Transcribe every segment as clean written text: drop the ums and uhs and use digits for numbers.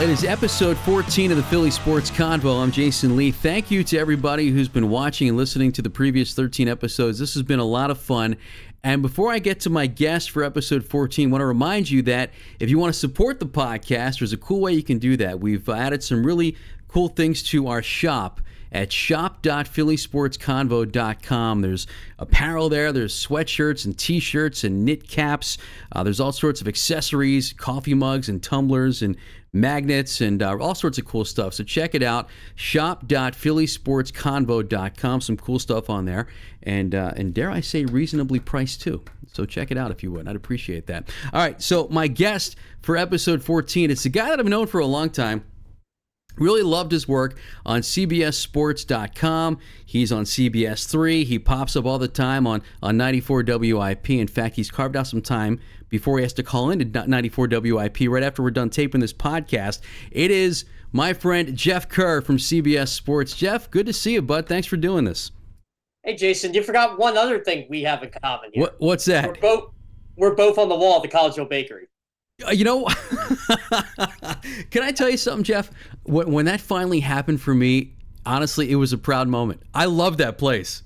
It is episode 14 of the Philly Sports Convo. I'm Jason Lee. Thank you to everybody who's been watching and listening to the previous 13 episodes. This has been a lot of fun. And before I get to my guest for episode 14, I want to remind you that if you want to support the podcast, there's a cool way you can do that. We've added some really cool things to our shop at shop.phillysportsconvo.com. There's apparel there. There's sweatshirts and T-shirts and knit caps. There's all sorts of accessories, coffee mugs and tumblers and magnets and all sorts of cool stuff. So check it out, shop.phillysportsconvo.com. Some cool stuff on there. And dare I say, reasonably priced too. So check it out if you would. I'd appreciate that. All right, so my guest for episode 14, it's a guy that I've known for a long time. Really loved his work on CBSSports.com. He's on CBS 3. He pops up all the time on 94 WIP. In fact, he's carved out some time before he has to call into 94 WIP right after we're done taping this podcast. It is my friend Jeff Kerr from CBS Sports. Jeff, good to see you, bud. Thanks for doing this. Hey, Jason, you forgot one other thing we have in common here. What's that? We're both on the wall at the Collegeville Bakery. You know, can I tell you something, Jeff? When that finally happened for me, honestly, it was a proud moment. I love that place.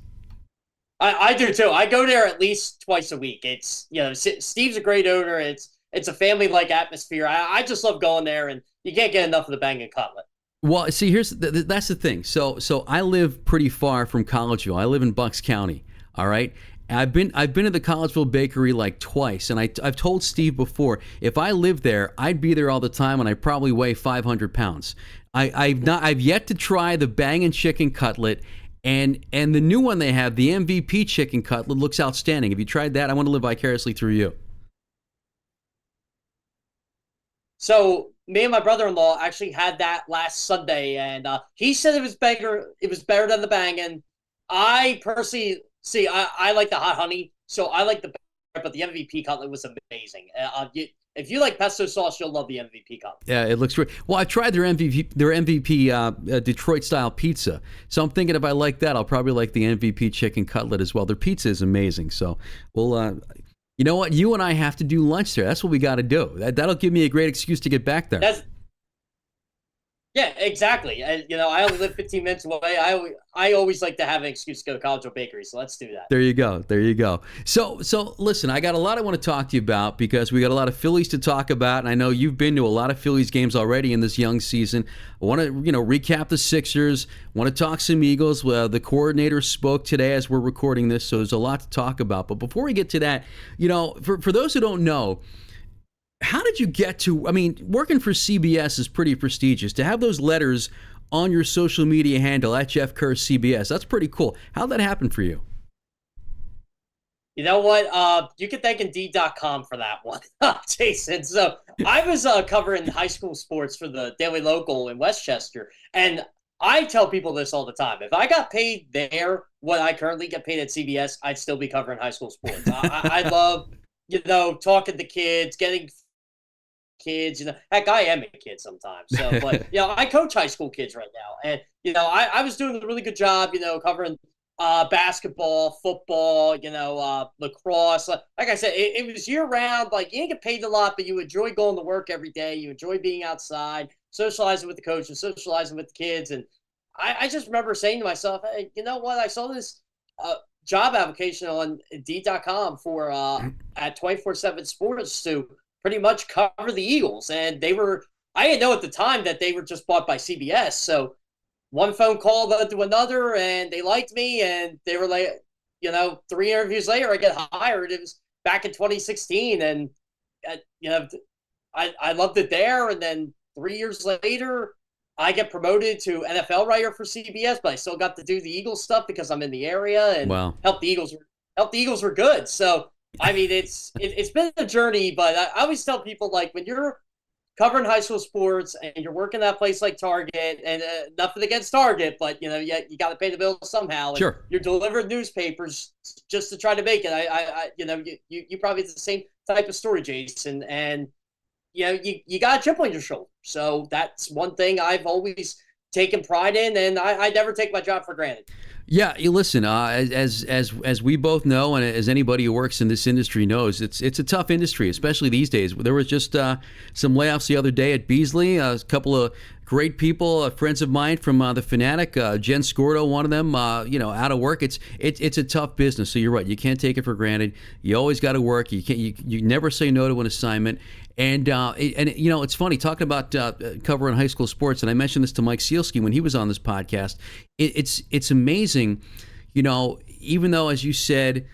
I do too. I go there at least twice a week. It's, you know, Steve's a great owner. It's a family-like atmosphere. I just love going there, and you can't get enough of the banging cutlet. Well, see, that's the thing. So I live pretty far from Collegeville. I live in Bucks County. All right. I've been to the Collegeville Bakery like twice, and I've told Steve before, if I lived there, I'd be there all the time, and I probably weigh 500 pounds. I've yet to try the bangin' chicken cutlet, and the new one they have, the MVP chicken cutlet, looks outstanding. Have you tried that? I want to live vicariously through you. So me and my brother-in-law actually had that last Sunday, and he said it was better than the bangin'. I personally. See, I like the hot honey, so I like but the MVP cutlet was amazing. If you like pesto sauce, you'll love the MVP cutlet. Yeah, it looks great. Well, I tried their MVP Detroit-style pizza, so I'm thinking if I like that, I'll probably like the MVP chicken cutlet as well. Their pizza is amazing, so we'll, you know what? You and I have to do lunch there. That's what we got to do. That'll give me a great excuse to get back there. Yeah, exactly. I only live 15 minutes away. I always like to have an excuse to go to Collegeville Bakery, so let's do that. There you go. So listen, I got a lot I want to talk to you about because we got a lot of Phillies to talk about, and I know you've been to a lot of Phillies games already in this young season. I want to, recap the Sixers. Want to talk some Eagles. The coordinator spoke today as we're recording this, so there's a lot to talk about. But before we get to that, for those who don't know, how did you get to, working for CBS is pretty prestigious. To have those letters on your social media handle at Jeff Kerr CBS, that's pretty cool. How'd that happen for you? You know what? You can thank Indeed.com for that one, Jason. So I was covering high school sports for the Daily Local in Westchester, and I tell people this all the time. If I got paid there what I currently get paid at CBS, I'd still be covering high school sports. I love, talking to kids, getting kids, heck, I am a kid sometimes. So, but I coach high school kids right now, and I was doing a really good job, covering basketball, football, lacrosse. Like I said, it was year round. Like, you didn't get paid a lot, but you enjoy going to work every day. You enjoy being outside, socializing with the coaches, socializing with the kids, and I just remember saying to myself, hey, you know what? I saw this job application on Indeed.com for at 24/7 Sports to pretty much cover the Eagles. And I didn't know at the time that they were just bought by CBS. So one phone call led to another, and they liked me, and they were like, 3 interviews later, I get hired. It was back in 2016. And, I loved it there. And then 3 years later, I get promoted to NFL writer for CBS, but I still got to do the Eagles stuff because I'm in the area and help the Eagles were good. So, it's been a journey, but I always tell people, like, when you're covering high school sports and you're working at a place like Target, and nothing against Target, but you got to pay the bills somehow. And sure. You're delivering newspapers just to try to make it. You probably have the same type of story, Jason, and you got a chip on your shoulder. So that's one thing I've always taken pride in, and I never take my job for granted. Yeah, you listen. As we both know, and as anybody who works in this industry knows, it's a tough industry, especially these days. There was just some layoffs the other day at Beasley. A couple of great people, friends of mine from the Fanatic, Jen Scordo, one of them. Out of work. It's a tough business. So you're right. You can't take it for granted. You always got to work. You can't. You never say no to an assignment. And it's funny talking about covering high school sports. And I mentioned this to Mike Sealski when he was on this podcast. It's amazing, even though, as you said,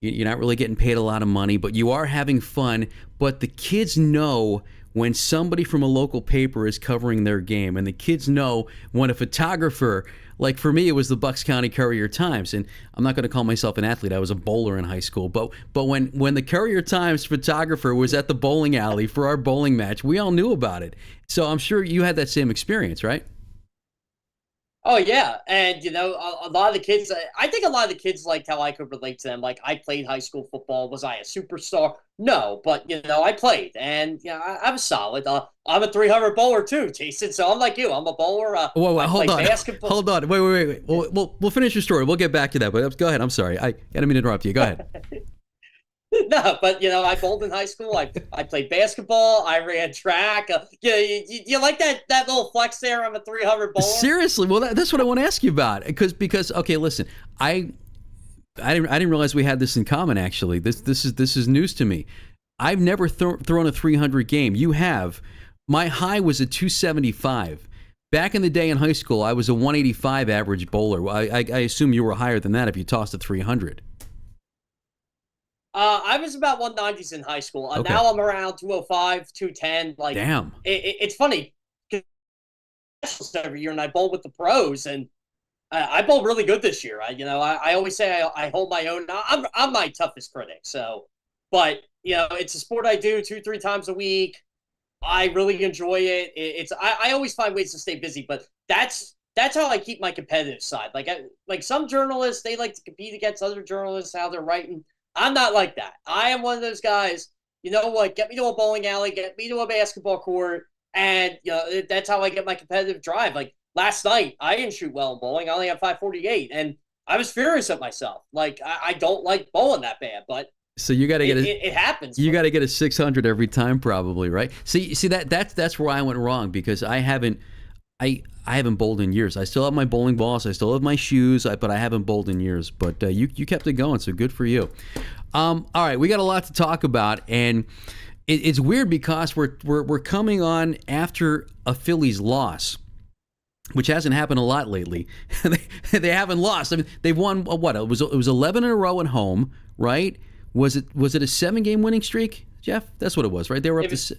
you're not really getting paid a lot of money, but you are having fun. But the kids know when somebody from a local paper is covering their game, and the kids know when a photographer, like for me, it was the Bucks County Courier-Times, and I'm not going to call myself an athlete. I was a bowler in high school, but when the Courier-Times photographer was at the bowling alley for our bowling match, we all knew about it. So I'm sure you had that same experience, right? Oh yeah, and a lot of the kids. I think a lot of the kids liked how I could relate to them. Like I played high school football. Was I a superstar? No, but I played, and I was solid. I'm a 300 bowler too, Jason. So I'm like you. I'm a bowler. Whoa, hold on, basketball. Hold on, wait. We'll finish your story. We'll get back to that. But go ahead. I'm sorry. I didn't mean to interrupt you. Go ahead. No, but I bowled in high school. I played basketball. I ran track. You like that little flex there? I'm a 300 bowler. Seriously, well, that's what I want to ask you about. Because okay, listen, I didn't realize we had this in common. Actually, this is news to me. I've never thrown a 300 game. You have. My high was a 275. Back in the day in high school, I was a 185 average bowler. I assume you were higher than that if you tossed a 300. I was about 190s in high school. Okay. Now I'm around 205, 210. Like, damn. It's funny. Every year, and I bowl with the pros, and I bowl really good this year. I always say I hold my own. I'm my toughest critic. So, but it's a sport I do 2-3 times a week. I really enjoy it. I always find ways to stay busy, but that's how I keep my competitive side. Like some journalists, they like to compete against other journalists, how they're writing. I'm not like that. I am one of those guys, you know what, get me to a bowling alley, get me to a basketball court, and that's how I get my competitive drive. Like last night, I didn't shoot well in bowling. I only had 548, and I was furious at myself. Like I don't like bowling that bad, but so you got to get it happens. You got to get a 600 every time, probably, right? See that's where I went wrong because I haven't bowled in years. I still have my bowling balls. I still have my shoes, but I haven't bowled in years. But you kept it going, so good for you. All right, we got a lot to talk about, and it's weird because we're coming on after a Phillies loss, which hasn't happened a lot lately. They haven't lost. I mean, they've won what? It was 11 in a row at home, right? Was it a 7-game winning streak, Jeff? That's what it was, right? They were up to.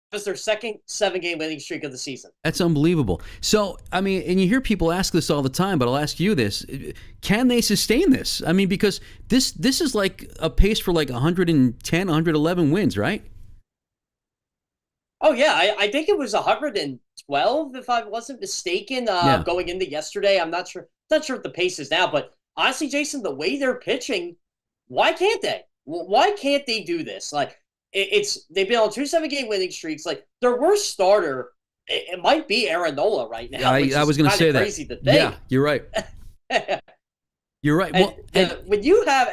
It was their second 7-game winning streak of the season. That's unbelievable. So, I mean, and you hear people ask this all the time, but I'll ask you this. Can they sustain this? I mean, because this is like a pace for like 110, 111 wins, right? Oh, yeah. I think it was 112, if I wasn't mistaken, going into yesterday. I'm not sure what the pace is now, but honestly, Jason, the way they're pitching, why can't they? Why can't they do this? Like, they've been on 2 7-game winning streaks. Like their worst starter, it might be Aaron Nola right now. I was going to say that. Crazy to think. Yeah, you're right. You're right. And when you have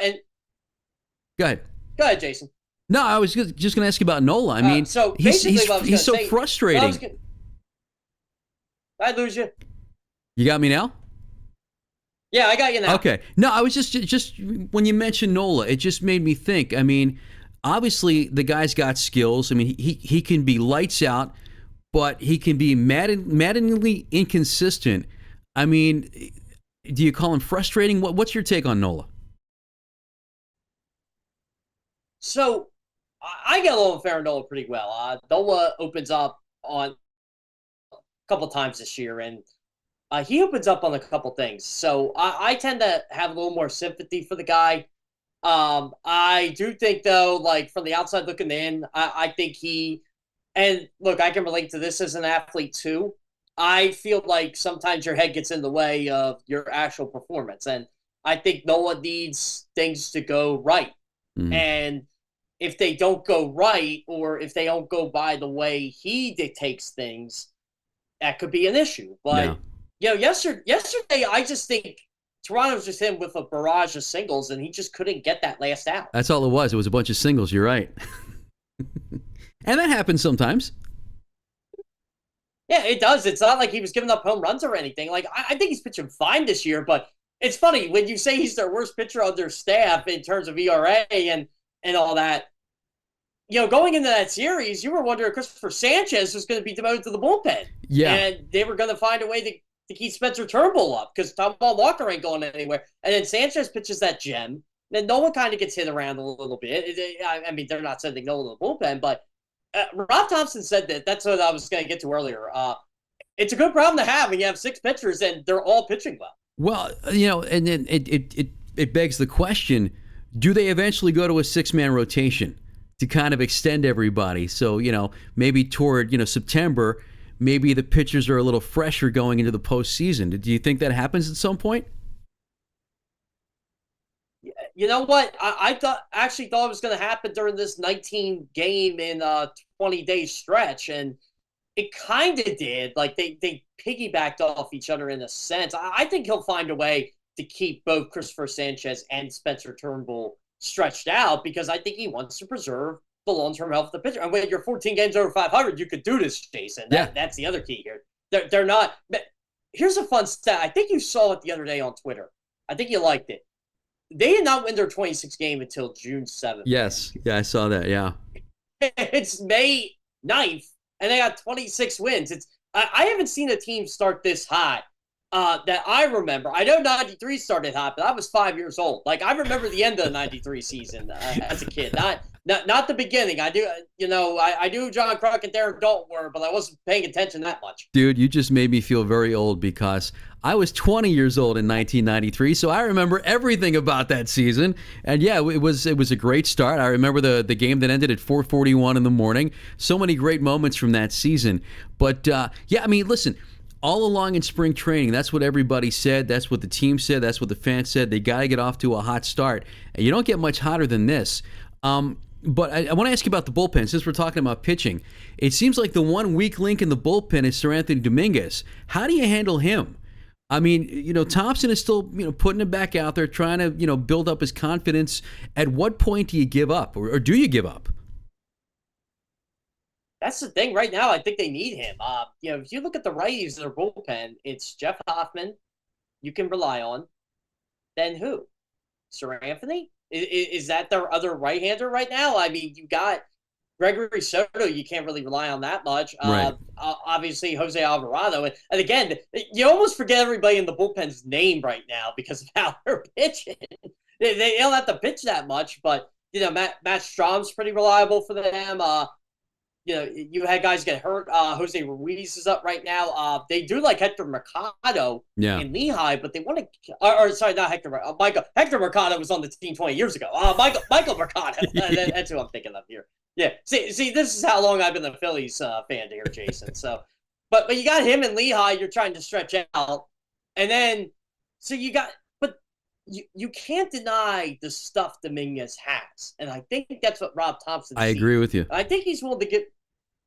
go ahead, Jason. No, I was just going to ask you about Nola. I mean, so he's so frustrating. I'd lose you. You got me now? Yeah, I got you now. Okay. No, I was just when you mentioned Nola, it just made me think. I mean, obviously the guy's got skills. I mean, he can be lights out, but he can be maddeningly inconsistent. I mean, do you call him frustrating? What's your take on Nola? So I get along with Aaron Nola pretty well. Nola opens up on a couple times this year, and he opens up on a couple things. So I tend to have a little more sympathy for the guy. I do think, though, like from the outside looking in, I think and look, I can relate to this as an athlete too. I feel like sometimes your head gets in the way of your actual performance. And I think Nola needs things to go right. Mm-hmm. And if they don't go right, or if they don't go by the way he dictates things, that could be an issue. Yeah. But yesterday I just think Toronto's just him with a barrage of singles, and he just couldn't get that last out. That's all it was. It was a bunch of singles. You're right. And that happens sometimes. Yeah, it does. It's not like he was giving up home runs or anything. Like I think he's pitching fine this year, but it's funny when you say he's their worst pitcher on their staff in terms of ERA and all that. Going into that series, you were wondering if Christopher Sanchez was going to be demoted to the bullpen. Yeah. And they were going to find a way to keep Spencer Turnbull up because Tom Walker ain't going anywhere. And then Sanchez pitches that gem. Then Nolan kind of gets hit around a little bit. I mean, they're not sending Nolan to the bullpen, but Rob Thompson said that. That's what I was going to get to earlier. It's a good problem to have when you have 6 pitchers and they're all pitching well. Well, and then it begs the question, do they eventually go to a 6-man rotation to kind of extend everybody? So, maybe toward, September, maybe the pitchers are a little fresher going into the postseason. Do you think that happens at some point? You know what? I actually thought it was going to happen during this 19 game in 20-day stretch, and it kind of did. Like they piggybacked off each other in a sense. I think he'll find a way to keep both Christopher Sanchez and Spencer Turnbull stretched out because I think he wants to preserve the long-term health of the pitcher. And when you're 14 games over 500, you could do this, Jason. That's the other key here. They're not. Here's a fun stat. I think you saw it the other day on Twitter. I think you liked it. They did not win their 26th game until June 7th. Yes. Yeah, I saw that. Yeah. It's May 9th, and they got 26 wins. I haven't seen a team start this hot that I remember. I know 93 started hot, but I was 5 years old. Like, I remember the end of the 93 season as a kid. Not the beginning. I do, I knew John Kruk and Darren Dalton were, but I wasn't paying attention that much. Dude, you just made me feel very old because I was 20 years old in 1993, so I remember everything about that season. And yeah, it was a great start. I remember the game that ended at 4:41 in the morning. So many great moments from that season. But yeah, I mean, listen, all along in spring training, that's what everybody said. That's what the team said. That's what the fans said. They got to get off to a hot start. And you don't get much hotter than this. But I want to ask you about the bullpen. Since we're talking about pitching, it seems like the one weak link in the bullpen is Sir Anthony Dominguez. How do you handle him? I mean, Thompson is still, putting it back out there, trying to, build up his confidence. At what point do you give up, or do you give up? That's the thing. Right now, I think they need him. If you look at the righties in their bullpen, it's Jeff Hoffman you can rely on. Then who? Sir Anthony? Is that their other right-hander right now? I mean, you got Gregory Soto. You can't really rely on that much. Right. Obviously, Jose Alvarado. And again, you almost forget everybody in the bullpen's name right now because of how they're pitching. They don't have to pitch that much, but, Matt Strom's pretty reliable for them. You had guys get hurt. Jose Ruiz is up right now. They do like Hector Mercado in Lehigh, but they want to. Sorry, not Hector. Michael. Hector Mercado was on the team 20 years ago. Michael Mercado. That's who I'm thinking of here. Yeah. See, this is how long I've been a Phillies fan here, Jason. So, but you got him in Lehigh. You're trying to stretch out, and then so you got. But you can't deny the stuff Dominguez has, and I think that's what Rob Thompson. I agree with you. I think he's willing to get.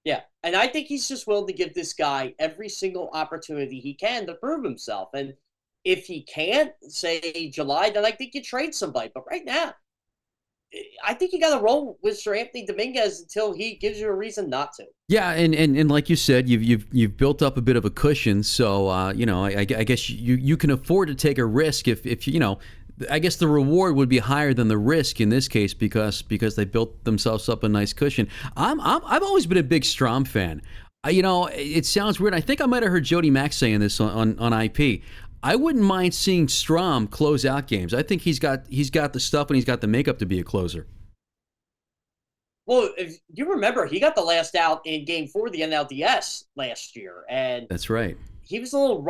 Yeah, and I think he's just willing to give this guy every single opportunity he can to prove himself. And if he can't, say July, then I think you trade somebody. But right now, I think you got to roll with Sir Anthony Dominguez until he gives you a reason not to. Yeah, and like you said, you've built up a bit of a cushion, so I guess you can afford to take a risk if I guess the reward would be higher than the risk in this case because they built themselves up a nice cushion. I've always been a big Strom fan. It sounds weird. I think I might have heard Jody Mack saying this on IP. I wouldn't mind seeing Strom close out games. I think he's got the stuff and he's got the makeup to be a closer. Well, if you remember, he got the last out in Game 4 of the NLDS last year, and that's right. He was a little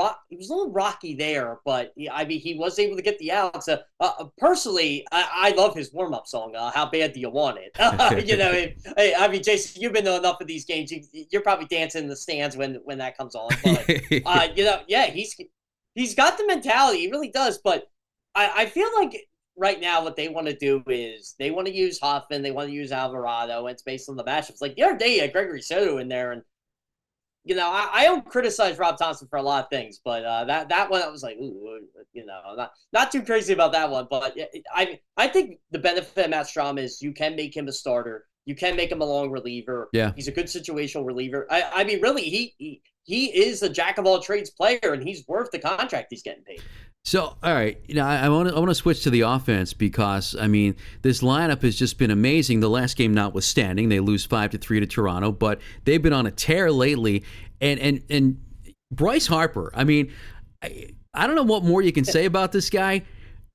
rocky there, but I mean, he was able to get the outs. Personally, I love his warm-up song. How bad do you want it? I mean, Jason, you've been to enough of these games. You're probably dancing in the stands when that comes on. But he's got the mentality. He really does. But I feel like right now what they want to do is they want to use Hoffman, they want to use Alvarado, and it's based on the matchups. Like the other day, you had Gregory Soto in there, and I don't criticize Rob Thompson for a lot of things, but that one I was like, ooh, not too crazy about that one. But I think the benefit of Matt Strom is you can make him a starter, you can make him a long reliever. Yeah. He's a good situational reliever. I mean, really, he is a jack of all trades player, and he's worth the contract he's getting paid. So, all right, I want to switch to the offense because I mean this lineup has just been amazing. The last game notwithstanding, they lose 5-3 to Toronto, but they've been on a tear lately. And Bryce Harper, I mean, I don't know what more you can say about this guy.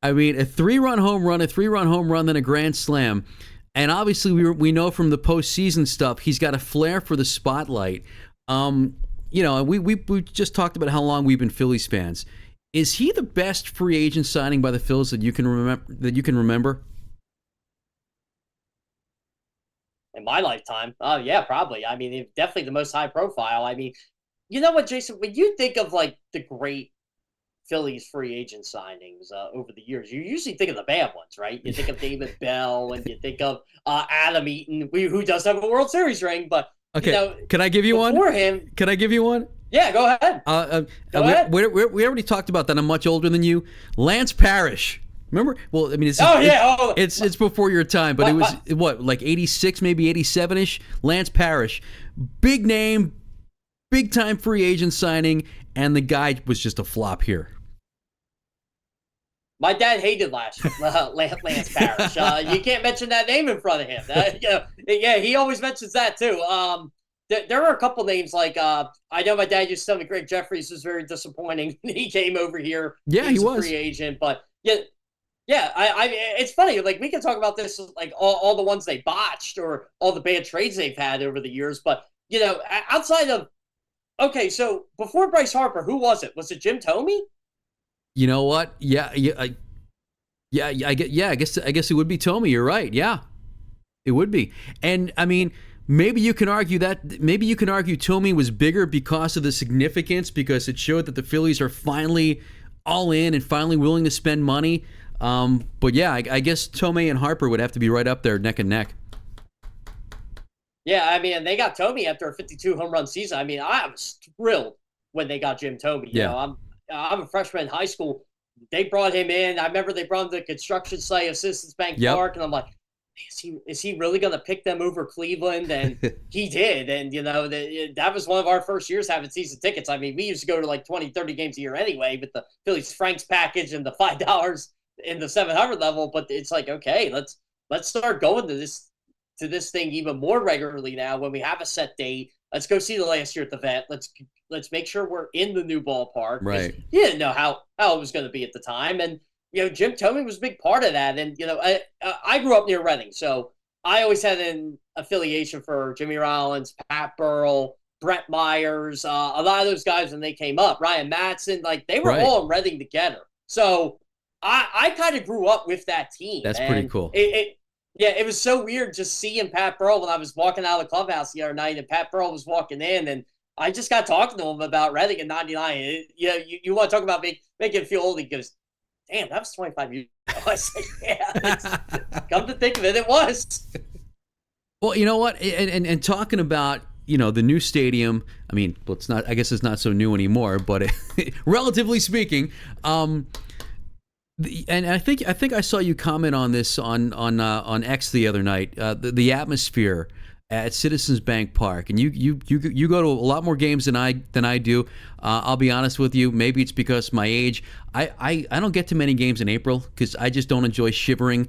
I mean, a 3-run home run, then a grand slam, and obviously we know from the postseason stuff he's got a flair for the spotlight. We just talked about how long we've been Phillies fans. Is he the best free agent signing by the Phils that you can remember? In my lifetime, yeah, probably. I mean, definitely the most high profile. I mean, you know what, Jason? When you think of like the great Phillies free agent signings over the years, you usually think of the bad ones, right? You think of David Bell, and you think of Adam Eaton, who does have a World Series ring, but okay, can I give you one? Before him, can I give you one? Yeah, go ahead. Go ahead. We already talked about that. I'm much older than you. Lance Parrish. Remember? Well, I mean, it's before your time, but it was like 86, maybe 87ish. Lance Parrish, big name, big time free agent signing, and the guy was just a flop here. My dad hated Lance Parrish. You can't mention that name in front of him. Yeah, he always mentions that too. There are a couple names like I know my dad used to tell me Greg Jeffries was very disappointing. He came over here. Yeah, he was a free agent, but yeah. I it's funny. Like we can talk about this, like all the ones they botched or all the bad trades they've had over the years. But outside of so before Bryce Harper, who was it? Was it Jim Thome? You know what? I guess it would be Thome. You're right. Yeah, it would be. And I mean, maybe you can argue Thome was bigger because of the significance, because it showed that the Phillies are finally all in and finally willing to spend money. But yeah, I guess Thome and Harper would have to be right up there, neck and neck. Yeah, I mean, they got Thome after a 52 home run season. I mean, I was thrilled when they got Jim Thome. You know, I'm a freshman in high school. They brought him in. I remember they brought him to the construction site of Citizens Bank Park, and I'm like, is he really going to pick them over Cleveland? And he did. And, that was one of our first years having season tickets. I mean, we used to go to like 20, 30 games a year anyway with the Phillies Franks package and the $5 in the 700 level. But it's like, okay, let's start going to this thing even more regularly now when we have a set date. Let's go see the last year at the Vet. Let's make sure we're in the new ballpark. Right. You didn't know how it was going to be at the time. And, Jim Thome was a big part of that. And, I grew up near Reading, so I always had an affiliation for Jimmy Rollins, Pat Burrell, Brett Myers, a lot of those guys when they came up, Ryan Matson, like they were all in Reading together. So I kind of grew up with that team. That's pretty cool. It was so weird just seeing Pat Burrell when I was walking out of the clubhouse the other night, and Pat Burrell was walking in, and I just got talking to him about Reading in '99. You want to talk about making him feel old? He goes, damn, that was 25 years ago. I said, yeah, come to think of it, it was. Well, you know what? And talking about, the new stadium, I mean, well, I guess it's not so new anymore, but relatively speaking, and I think I saw you comment on this on X the other night, the atmosphere at Citizens Bank Park, and you go to a lot more games than I do. I'll be honest with you. Maybe it's because my age. I don't get to many games in April because I just don't enjoy shivering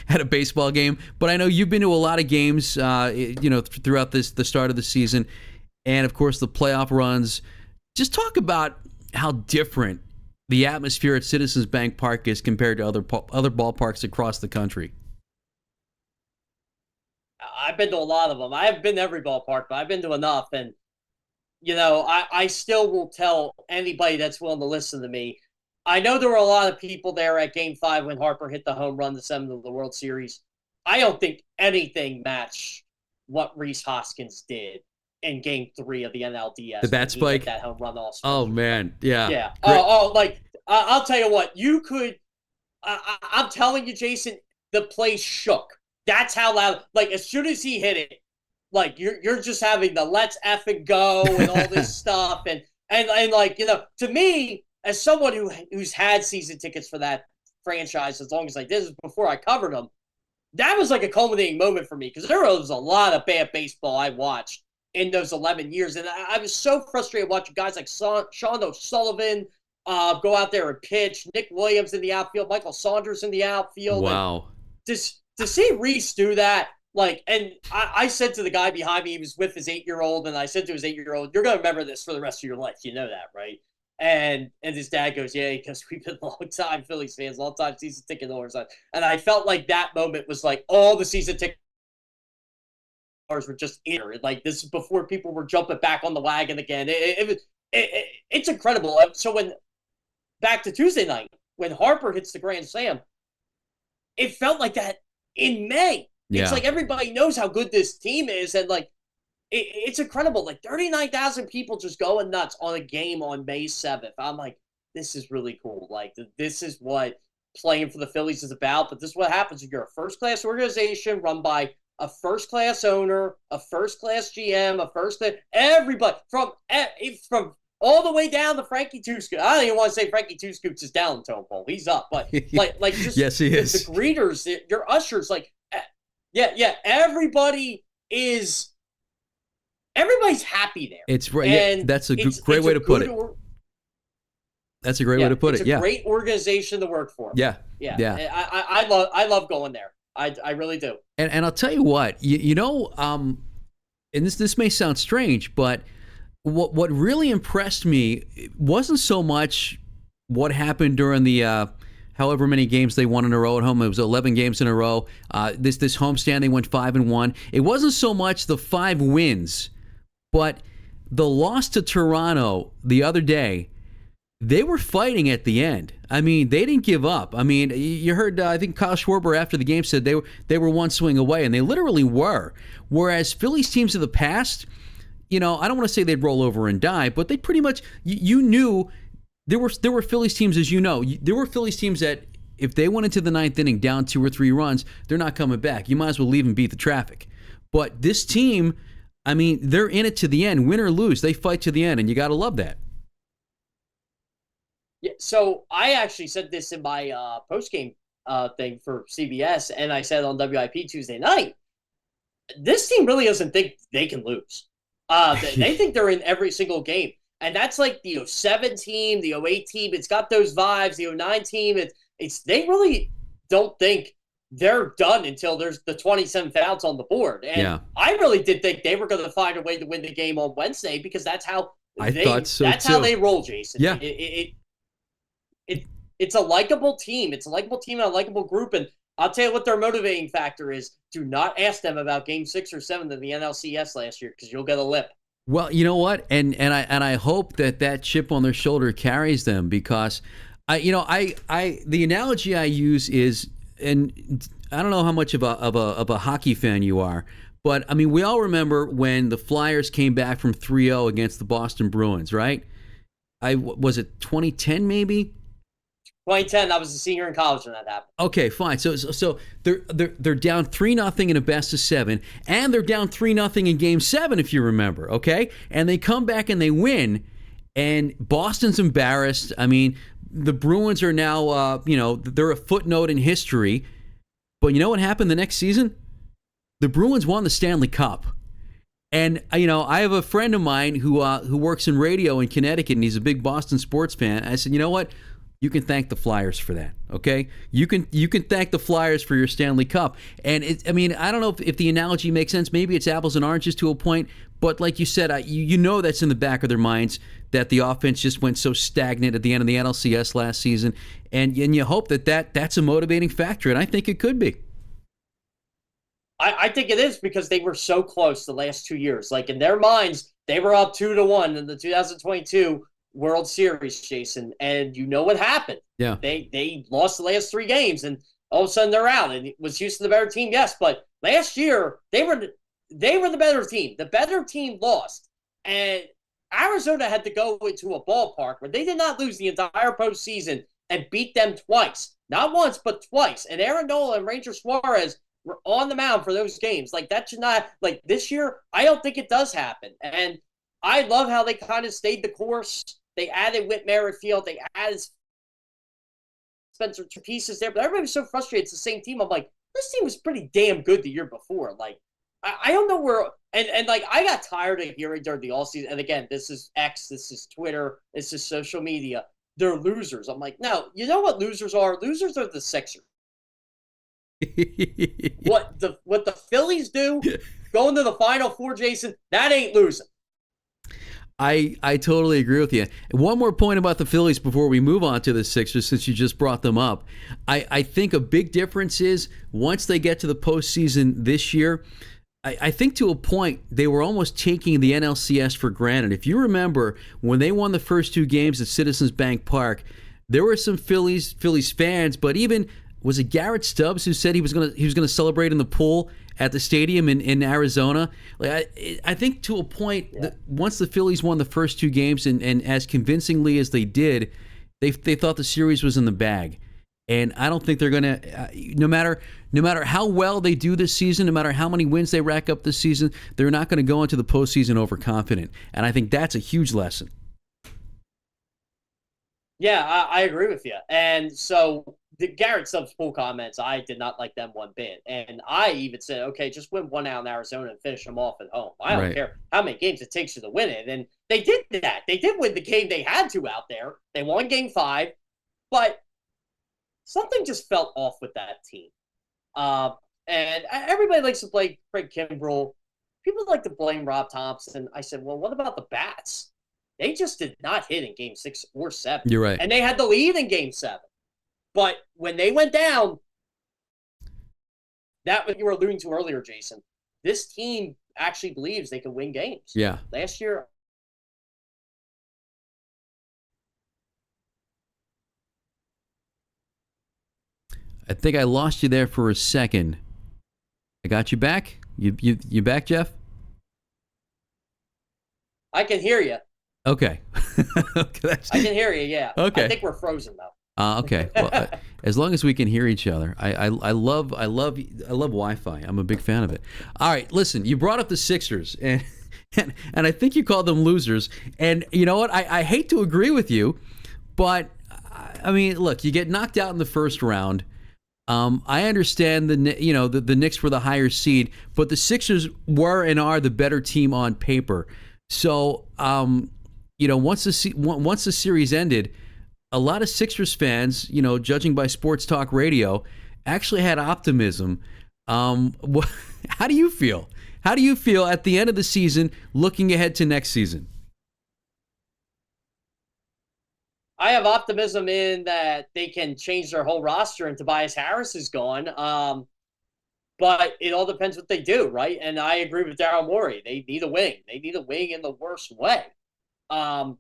at a baseball game. But I know you've been to a lot of games, throughout the start of the season, and of course the playoff runs. Just talk about how different the atmosphere at Citizens Bank Park is compared to other ballparks across the country. I've been to a lot of them. I haven't been to every ballpark, but I've been to enough. And, I still will tell anybody that's willing to listen to me. I know there were a lot of people there at Game 5 when Harper hit the home run to send them to the World Series. I don't think anything matched what Rhys Hoskins did in Game 3 of the NLDS. The bat spike? That home run also. Oh, man. Yeah. Yeah. I'll tell you what. You could I'm telling you, Jason, the place shook. That's how loud. Like, as soon as he hit it, like you're just having the let's effing go and all this stuff. And like, to me, as someone who's had season tickets for that franchise as long as I did, this before I covered them, that was like a culminating moment for me because there was a lot of bad baseball I watched in those 11 years. And I was so frustrated watching guys like Sean O'Sullivan go out there and pitch, Nick Williams in the outfield, Michael Saunders in the outfield. Wow. And to see Reese do that, like, and I said to the guy behind me, he was with his 8-year-old, and I said to his 8-year-old, "You're going to remember this for the rest of your life. You know that, right?" And his dad goes, "Yeah, because we've been long time Phillies fans, long time season ticket holders." And I felt like that moment was like all the season ticket holders were just here. Like, this is before people were jumping back on the wagon again. It's incredible. So when back to Tuesday night, when Harper hits the grand slam, it felt like that in May. Yeah. It's like everybody knows how good this team is, and like it's incredible. Like 39,000 people just going nuts on a game on May 7th. I'm like, this is really cool. Like, this is what playing for the Phillies is about. But this is what happens when you're a first-class organization run by a first-class owner, a first-class GM, everybody from all the way down to Frankie Two Scoops. I don't even want to say Frankie Two Scoops is down the tone pole. He's up, but like just yes, he is. The greeters, your ushers, like everybody's happy there. It's right. Yeah, that's a great way to put it. That's a great way to put it. It's a great organization to work for. Yeah. I love going there. I really do. And I'll tell you what, and this may sound strange, but what really impressed me wasn't so much what happened during the however many games they won in a row at home. It was 11 games in a row. This homestand, they went 5-1. It wasn't so much the 5 wins, but the loss to Toronto the other day. They were fighting at the end. I mean, they didn't give up. I mean, you heard, I think Kyle Schwarber after the game said they were one swing away, and they literally were. Whereas Phillies teams of the past, I don't want to say they'd roll over and die, but they pretty much, you knew there were Phillies teams, as you know, there were Phillies teams that if they went into the 9th inning down 2 or 3 runs, they're not coming back. You might as well leave and beat the traffic. But this team, I mean, they're in it to the end. Win or lose, they fight to the end, and you got to love that. Yeah, so I actually said this in my post-game thing for CBS, and I said on WIP Tuesday night, this team really doesn't think they can lose. They think they're in every single game. And that's like the 07 team, the 08 team. It's got those vibes. The 09 team, they really don't think they're done until there's the 27th outs on the board. And I really did think they were going to find a way to win the game on Wednesday because that's how how they roll, Jason. Yeah. It's a likable team. It's a likable team and a likable group. And I'll tell you what their motivating factor is. Do not ask them about Game 6 or 7 of the NLCS last year because you'll get a lip. Well, you know what, and I hope that chip on their shoulder carries them because, the analogy I use is, and I don't know how much of a hockey fan you are, but I mean we all remember when the Flyers came back from 3-0 against the Boston Bruins, right? Was it 2010 maybe? 2010, I was a senior in college when that happened. Okay, fine. So they're down 3-0 in a best of 7, and they're down 3-0 in Game 7, if you remember. Okay, and they come back and they win, and Boston's embarrassed. I mean, the Bruins are now, they're a footnote in history. But you know what happened the next season? The Bruins won the Stanley Cup. And, I have a friend of mine who works in radio in Connecticut, and he's a big Boston sports fan. I said, you know what? You can thank the Flyers for that, okay? You can thank the Flyers for your Stanley Cup. And, I don't know if the analogy makes sense. Maybe it's apples and oranges to a point. But like you said, that's in the back of their minds that the offense just went so stagnant at the end of the NLCS last season. And you hope that's a motivating factor, and I think it could be. I think it is because they were so close the last 2 years. Like, in their minds, they were up 2-1 in the 2022 World Series, Jason, and you know what happened. Yeah. They lost the last 3 games, and all of a sudden they're out. And was Houston the better team? Yes, but last year they were the better team. The better team lost, and Arizona had to go into a ballpark where they did not lose the entire postseason and beat them twice. Not once, but twice. And Aaron Nola and Ranger Suarez were on the mound for those games. Like, that should not, like, this year, I don't think it does happen. And I love how they kind of stayed the course. They added Whit Merrifield. They added Spencer pieces there, but everybody was so frustrated. It's the same team. I'm like, this team was pretty damn good the year before. Like, I don't know where, and like, I got tired of hearing during the all season. And again, this is X, this is Twitter, this is social media. They're losers. I'm like, no, you know what losers are? Losers are the Sixers. What the Phillies do, going to the Final Four, Jason, that ain't losing. I totally agree with you. One more point about the Phillies before we move on to the Sixers, since you just brought them up. I think a big difference is once they get to the postseason this year, I think to a point they were almost taking the NLCS for granted. If you remember, when they won the first 2 games at Citizens Bank Park, there were some Phillies fans, but even, was it Garrett Stubbs who said he was gonna celebrate in the pool at the stadium in Arizona? Like, I think to a point, once the Phillies won the first 2 games and as convincingly as they did, they thought the series was in the bag. And I don't think they're going to, no matter how well they do this season, no matter how many wins they rack up this season, they're not going to go into the postseason overconfident. And I think that's a huge lesson. Yeah, I agree with you. And so the Garrett Stubbs pool comments, I did not like them one bit. And I even said, okay, just win one out in Arizona and finish them off at home. I don't care how many games it takes you to win it. And they did that. They did win the game they had to out there. They won game 5. But something just felt off with that team. And everybody likes to play Craig Kimbrell. People like to blame Rob Thompson. I said, well, what about the bats? They just did not hit in game 6 or 7. You're right. And they had the lead in game 7. But when they went down, that what you were alluding to earlier, Jason, this team actually believes they can win games. Yeah. Last year, I think I lost you there for a second. I got you back? You back, Jeff? I can hear you. Okay. I can hear you, yeah. Okay. I think we're frozen, though. Okay. Well, as long as we can hear each other, I love Wi-Fi. I'm a big fan of it. All right, listen. You brought up the Sixers, and I think you called them losers. And you know what? I hate to agree with you, but I mean, look, you get knocked out in the first round. I understand the Knicks were the higher seed, but the Sixers were and are the better team on paper. So, once the series ended, a lot of Sixers fans, judging by Sports Talk Radio, actually had optimism. How do you feel? How do you feel at the end of the season, looking ahead to next season? I have optimism in that they can change their whole roster and Tobias Harris is gone. But it all depends what they do, right? And I agree with Daryl Morey. They need a wing. They need a wing in the worst way. And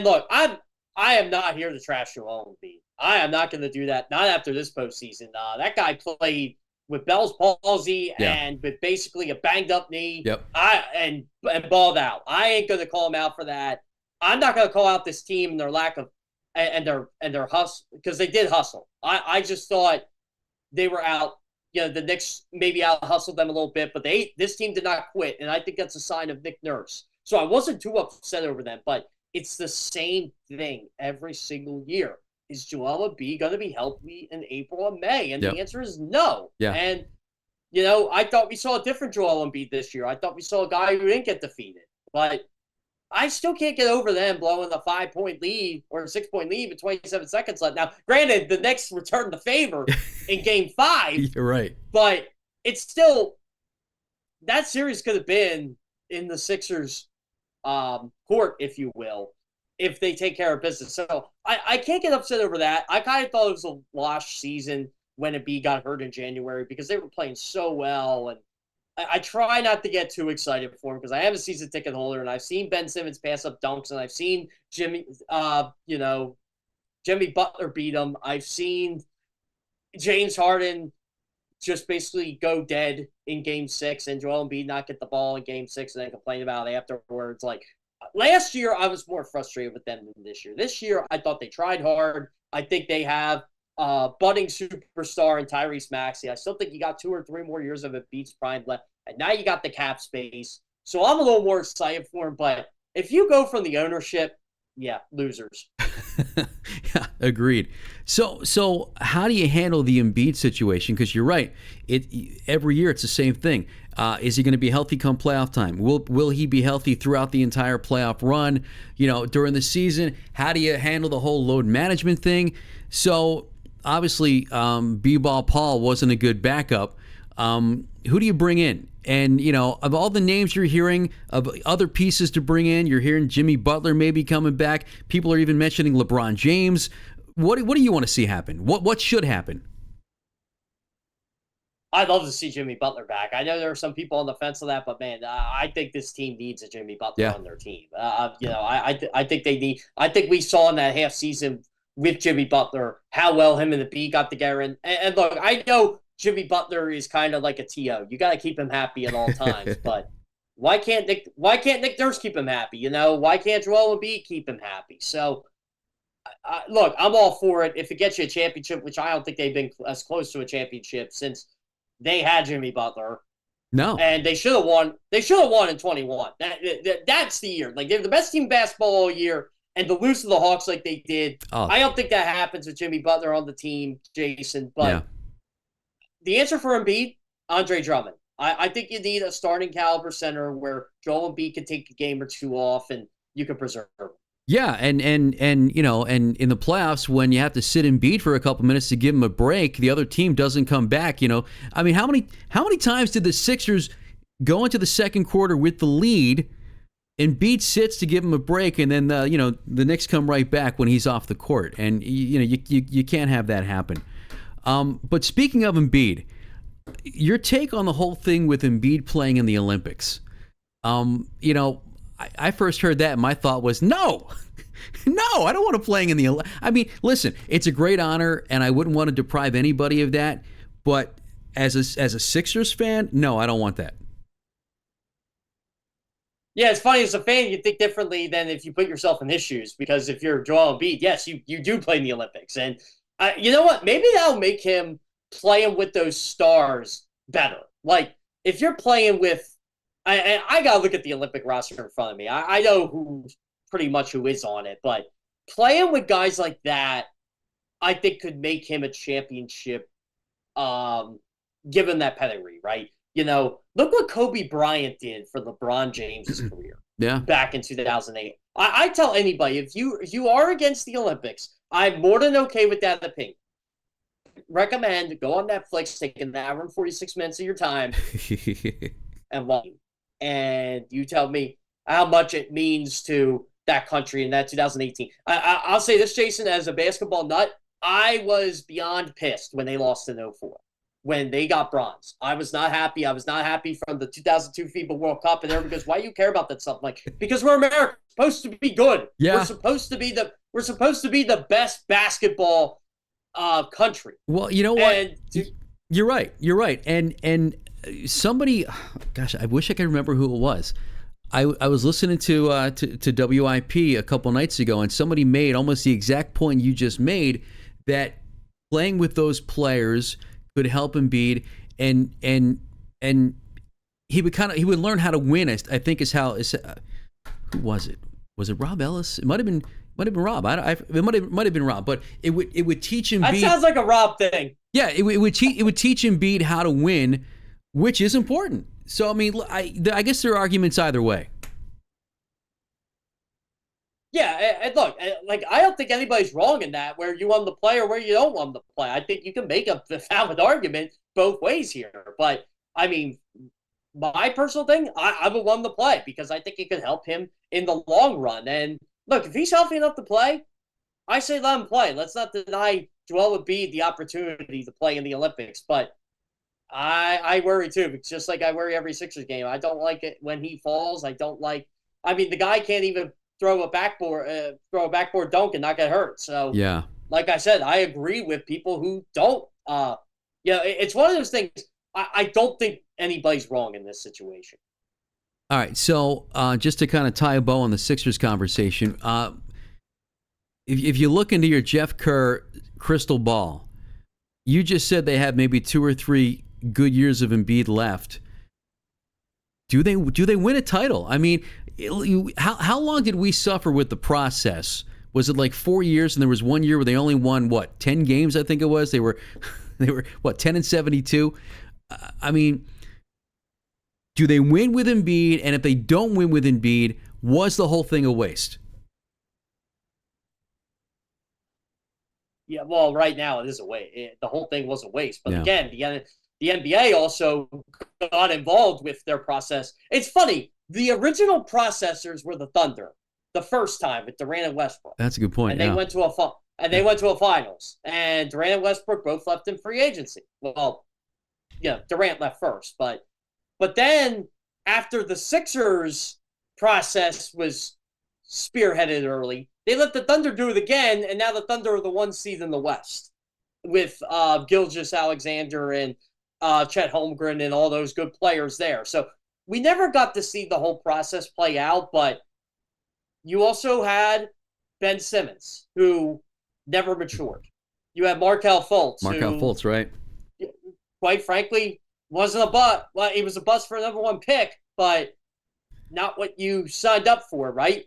look, I am not here to trash Joel Embiid. I am not going to do that. Not after this postseason. That guy played with Bell's palsy and with basically a banged up knee. Yep. And balled out. I ain't going to call him out for that. I'm not going to call out this team and their lack of and their hustle, because they did hustle. I just thought they were out. The Knicks maybe out hustled them a little bit, but this team did not quit, and I think that's a sign of Nick Nurse. So I wasn't too upset over them, but it's the same thing every single year. Is Joel Embiid going to be healthy in April and May? And the answer is no. Yeah. And I thought we saw a different Joel Embiid this year. I thought we saw a guy who didn't get defeated, but I still can't get over them blowing the 5-point lead or a 6-point lead with 27 seconds left. Now, granted, the Knicks returned the favor in game 5. You're right. But it's still, that series could have been in the Sixers' court, if you will, if they take care of business. So I can't get upset over that. I kind of thought it was a wash season when Embiid got hurt in January because they were playing so well, and I try not to get too excited for him because I am a season ticket holder, and I've seen Ben Simmons pass up dunks, and I've seen Jimmy Butler beat him. I've seen James Harden just basically go dead in Game 6, and Joel Embiid not get the ball in Game 6 and then complain about it afterwards. Like, last year, I was more frustrated with them than this year. This year, I thought they tried hard. I think they have budding superstar in Tyrese Maxey. I still think you got 2 or 3 more years of Embiid's prime left, and now you got the cap space. So I'm a little more excited for him. But if you go from the ownership, yeah, losers. Yeah, agreed. So how do you handle the Embiid situation? Because you're right. Every year it's the same thing. Is he going to be healthy come playoff time? Will he be healthy throughout the entire playoff run? During the season, how do you handle the whole load management thing? So obviously, B-Ball Paul wasn't a good backup. Who do you bring in? And, of all the names you're hearing of other pieces to bring in, you're hearing Jimmy Butler maybe coming back. People are even mentioning LeBron James. What do you want to see happen? What should happen? I'd love to see Jimmy Butler back. I know there are some people on the fence of that, but man, I think this team needs a Jimmy Butler on their team. I think they need. I think we saw in that half season with Jimmy Butler how well him and the B got together. And look, I know Jimmy Butler is kind of like a TO. You got to keep him happy at all times. But why can't Nick Nurse keep him happy? Why can't Joel Embiid keep him happy? So, look, I'm all for it. If it gets you a championship, which I don't think they've been as close to a championship since they had Jimmy Butler. No. And they should have won. They should have won in 21. That's the year. Like, they're the best team in basketball all year. And to lose to the Hawks like they did, I don't think that happens with Jimmy Butler on the team, Jason. But the answer for Embiid, Andre Drummond. I think you need a starting caliber center where Joel Embiid can take a game or 2 off and you can preserve him. Yeah, and in the playoffs when you have to sit Embiid for a couple minutes to give him a break, the other team doesn't come back. I mean, how many times did the Sixers go into the second quarter with the lead? Embiid sits to give him a break, and then the Knicks come right back when he's off the court, and you can't have that happen. But speaking of Embiid, your take on the whole thing with Embiid playing in the Olympics. I first heard that and my thought was, no, I don't want to play in the Olympics. I mean, listen, it's a great honor, and I wouldn't want to deprive anybody of that. But as a Sixers fan, no, I don't want that. Yeah, it's funny. As a fan, you think differently than if you put yourself in his shoes. Because if you're Joel Embiid, yes, you do play in the Olympics. And you know what? Maybe that'll make him playing with those stars better. Like, if you're playing with I got to look at the Olympic roster in front of me. I know who is on it. But playing with guys like that, I think could make him a championship, given that pedigree, right? Look what Kobe Bryant did for LeBron James's career. Yeah. Back in 2008. I tell anybody, if you are against the Olympics, I'm more than okay with that opinion. Recommend go on Netflix, take an hour and 46 minutes of your time, and watch. And you tell me how much it means to that country in that 2018. I'll say this, Jason, as a basketball nut, I was beyond pissed when they lost in 2004. When they got bronze. I was not happy. I was not happy from the 2002 FIBA World Cup. And everyone goes, why do you care about that stuff? Like, because we're America. We're supposed to be good. Yeah. We're supposed to be the best basketball country. Well, you know what? You're right. And somebody, gosh, I wish I could remember who it was. I was listening to WIP a couple nights ago, and somebody made almost the exact point you just made, that playing with those players could help Embiid, and he would learn how to win. I think who was it? Was it Rob Ellis? It might have been Rob. It might have been Rob, but it would teach Embiid. That sounds like a Rob thing. Yeah, it would teach Embiid how to win, which is important. So I mean, I guess there are arguments either way. Yeah, and look, like, I don't think anybody's wrong in that, where you want them to play or where you don't want them to play. I think you can make a valid argument both ways here. But, I mean, my personal thing, I would want him to play because I think it could help him in the long run. And, look, if he's healthy enough to play, I say let him play. Let's not deny Joel Embiid the opportunity to play in the Olympics. But I worry, too. It's just like I worry every Sixers game. I don't like it when he falls. I mean, the guy can't even throw a backboard dunk and not get hurt. So, yeah, like I said, I agree with people who don't. It's one of those things. I don't think anybody's wrong in this situation. All right, so just to kind of tie a bow on the Sixers conversation, if you look into your Jeff Kerr crystal ball, You just said they have maybe 2 or 3 good years of Embiid left. Do they win a title? I mean, how long did we suffer with the process? Was it like 4 years, and there was 1 year where they only won 10 games? I think it was. They were 10-72. I mean, do they win with Embiid? And if they don't win with Embiid, was the whole thing a waste? Yeah, well, right now it is a waste. The whole thing was a waste. But Yeah. again, the NBA also got involved with their process. It's funny. The original processors were the Thunder the first time with Durant and Westbrook. That's a good point. And they went to a finals. And Durant and Westbrook both left in free agency. Well, yeah, Durant left first, but then after the Sixers process was spearheaded early, they let the Thunder do it again, and now the Thunder are the 1 seed in the West with Gilgeous-Alexander and Chet Holmgren and all those good players there. So we never got to see the whole process play out, but you also had Ben Simmons, who never matured. You had Markelle Fultz. Fultz, right? Quite frankly, wasn't a bust. Well, he was a bust for a number 1 pick, but not what you signed up for, right?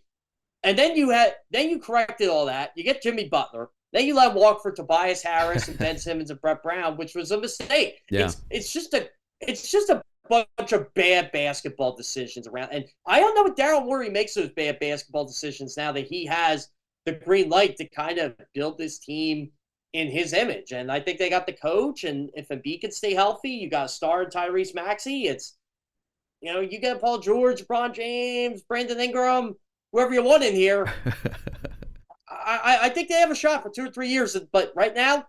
And then you corrected all that. You get Jimmy Butler. Then you let him walk for Tobias Harris and Ben Simmons and Brett Brown, which was a mistake. Yeah. It's just a bunch of bad basketball decisions around. And I don't know what Daryl Morey makes those bad basketball decisions now that he has the green light to kind of build this team in his image. And I think they got the coach. And if Embiid can stay healthy, you got a star in Tyrese Maxey. It's, you get Paul George, LeBron James, Brandon Ingram, whoever you want in here. I think they have a shot for 2 or 3 years, but right now,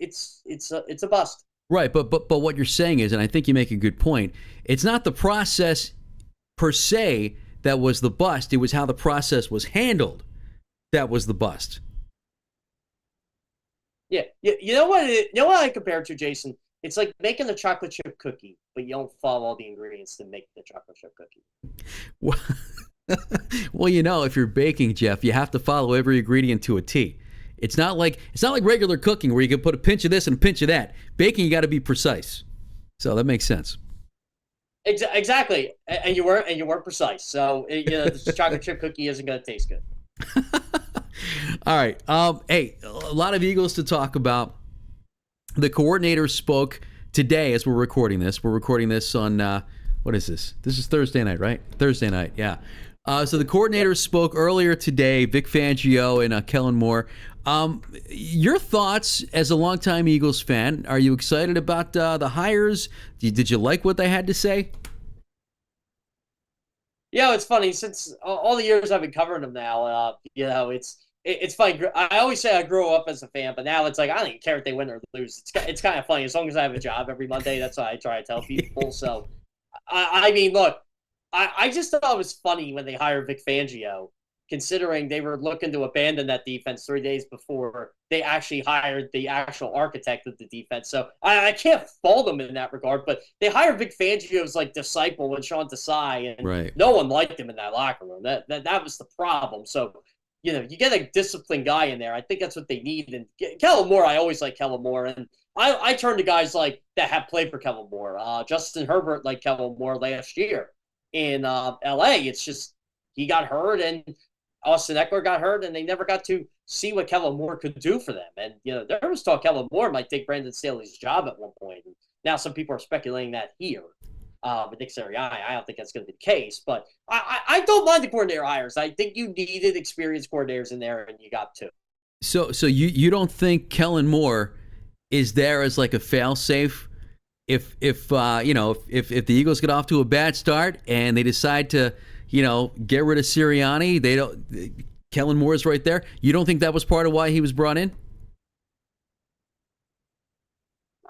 it's a bust. Right, but what you're saying is, and I think you make a good point, it's not the process per se that was the bust. It was how the process was handled that was the bust. Yeah, you know what I compare it to, Jason? It's like making a chocolate chip cookie, but you don't follow all the ingredients to make the chocolate chip cookie. Well, if you're baking, Jeff, you have to follow every ingredient to a T. It's not like regular cooking where you can put a pinch of this and a pinch of that. Baking, you got to be precise. So that makes sense. Exactly, and you weren't precise. So the chocolate chip cookie isn't going to taste good. All right. Hey, a lot of Eagles to talk about. The coordinator spoke today as we're recording this. We're recording this on, what is this? This is Thursday night, right? Thursday night, yeah. So the coordinator spoke earlier today, Vic Fangio and Kellen Moore. Your thoughts as a longtime Eagles fan, are you excited about the hires? Did you like what they had to say? Yeah, it's funny. Since all the years I've been covering them now, it's funny. I always say I grew up as a fan, but now it's like I don't even care if they win or lose. It's kind of funny. As long as I have a job every Monday, that's what I try to tell people. So, I mean, look, I just thought it was funny when they hired Vic Fangio, considering they were looking to abandon that defense 3 days before they actually hired the actual architect of the defense. So I can't fault them in that regard, but they hired Vic Fangio's disciple and Sean Desai, and right. No one liked him in that locker room. That was the problem. So, you get a disciplined guy in there. I think that's what they need. And Kellen Moore, I always like Kellen Moore, and I turn to guys like that have played for Kellen Moore. Justin Herbert liked Kellen Moore last year in L.A. It's just he got hurt, and Austin Eckler got hurt, and they never got to see what Kellen Moore could do for them. And, there was talk Kellen Moore might take Brandon Staley's job at one point. And now some people are speculating that here. With Nick Sirianni, I don't think that's going to be the case. But I don't mind the coordinator hires. I think you needed experienced coordinators in there, and you got 2. So you don't think Kellen Moore is there as like a fail-safe if the Eagles get off to a bad start and they decide to get rid of Sirianni, Kellen Moore is right there. You don't think that was part of why he was brought in?